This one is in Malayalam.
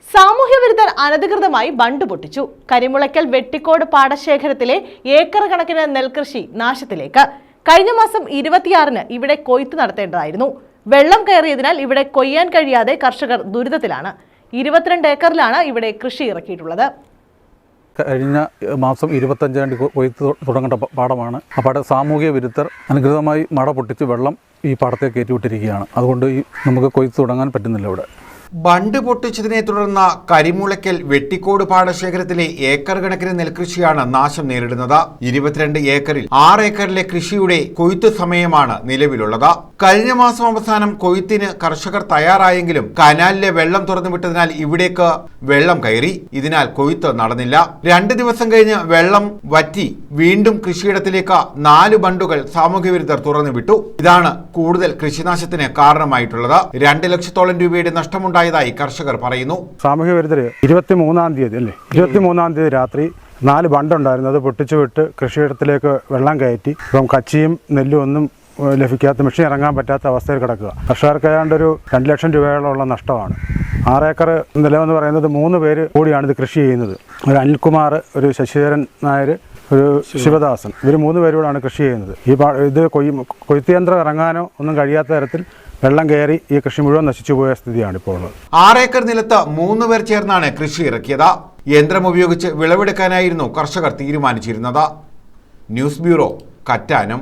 സാമൂഹ്യവിരുദ്ധർ അനധികൃതമായി ബണ്ട് പൊട്ടിച്ചു. കരിമുളയ്ക്കൽ വെട്ടിക്കോട് പാടശേഖരത്തിലെ ഏക്കർ കണക്കിന് നെൽകൃഷി നാശത്തിലേക്ക്. കഴിഞ്ഞ മാസം 26-ന് ഇവിടെ കൊയ്ത്ത് നടത്തേണ്ടതായിരുന്നു. വെള്ളം കയറിയതിനാൽ ഇവിടെ കൊയ്യാൻ കഴിയാതെ കർഷകർ ദുരിതത്തിലാണ്. 22 ഏക്കറിലാണ് ഇവിടെ കൃഷി ഇറക്കിയിട്ടുള്ളത്. കഴിഞ്ഞ മാസം 25-ാം തീയതി കൊയ്ത്ത് തുടങ്ങേണ്ട പാടമാണ്. ആ പാടം സാമൂഹ്യ വിരുദ്ധർ അനധികൃതമായി മട പൊട്ടിച്ച് വെള്ളം ഈ പാടത്തേക്ക് കയറ്റിവിട്ടിരിക്കുകയാണ്. അതുകൊണ്ട് നമുക്ക് കൊയ്ത്ത് തുടങ്ങാൻ പറ്റുന്നില്ല. ഇവിടെ ബണ്ട് പൊട്ടിച്ചതിനെ തുടർന്ന് കരിമുളയ്ക്കൽ വെട്ടിക്കോട് പാടശേഖരത്തിലെ ഏക്കർ കണക്കിന് നെൽകൃഷിയാണ് നാശം നേരിടുന്നത്. 22 ഏക്കറിൽ 6 ഏക്കറിലെ കൃഷിയുടെ കൊയ്ത്ത് സമയമാണ് നിലവിലുള്ളത്. കഴിഞ്ഞ മാസം അവസാനം കൊയ്ത്തിന് കർഷകർ തയ്യാറായെങ്കിലും കനാലിലെ വെള്ളം തുറന്നുവിട്ടതിനാൽ ഇവിടേക്ക് വെള്ളം കയറി. ഇതിനാൽ കൊയ്ത്ത് നടന്നില്ല. 2 ദിവസം കഴിഞ്ഞ് വെള്ളം വറ്റി വീണ്ടും കൃഷിയിടത്തിലേക്ക് 4 ബണ്ടുകൾ സാമൂഹ്യവിരുദ്ധർ തുറന്നുവിട്ടു. ഇതാണ് കൂടുതൽ കൃഷിനാശത്തിന് കാരണമായിട്ടുള്ളത്. 2 ലക്ഷത്തോളം രൂപയുടെ നഷ്ടമുണ്ടായി കർഷകർ പറയുന്നു. സാമൂഹ്യ വിരുദ്ധർ 23-ാം തീയതി രാത്രി 4 ബണ്ടുണ്ടായിരുന്നു. അത് പൊട്ടിച്ചു വിട്ട് കൃഷിയിടത്തിലേക്ക് വെള്ളം കയറ്റി. ഇപ്പം കച്ചിയും നെല്ലും ഒന്നും ലഭിക്കാത്ത, മെഷീൻ ഇറങ്ങാൻ പറ്റാത്ത അവസ്ഥയിൽ കിടക്കുക. കർഷകർക്ക് ഏതാണ്ട് ഒരു 2 ലക്ഷം രൂപയോളമുള്ള നഷ്ടമാണ്. 6 ഏക്കർ നിലമെന്ന് പറയുന്നത് 3 പേര് കൂടിയാണ് ഇത് കൃഷി ചെയ്യുന്നത്. ഒരു അനിൽകുമാർ, ഒരു ശശിധരൻ നായർ, ഒരു ശിവദാസൻ, ഇവർ 3 പേരോടാണ് കൃഷി ചെയ്യുന്നത്. ഇത് കൊയ്ത്ത് യന്ത്രം ഇറങ്ങാനോ ഒന്നും കഴിയാത്ത തരത്തിൽ വെള്ളം കയറി ഈ കൃഷി മുഴുവൻ നശിച്ചു പോയ സ്ഥിതിയാണ് ഇപ്പോൾ ഉള്ളത്. 6 ഏക്കർ നിലത്ത് 3 പേർ ചേർന്നാണ് കൃഷി ഇറക്കിയത്. യന്ത്രം ഉപയോഗിച്ച് വിളവെടുക്കാനായിരുന്നു കർഷകർ തീരുമാനിച്ചിരുന്നത്. News bureau, Kattanam.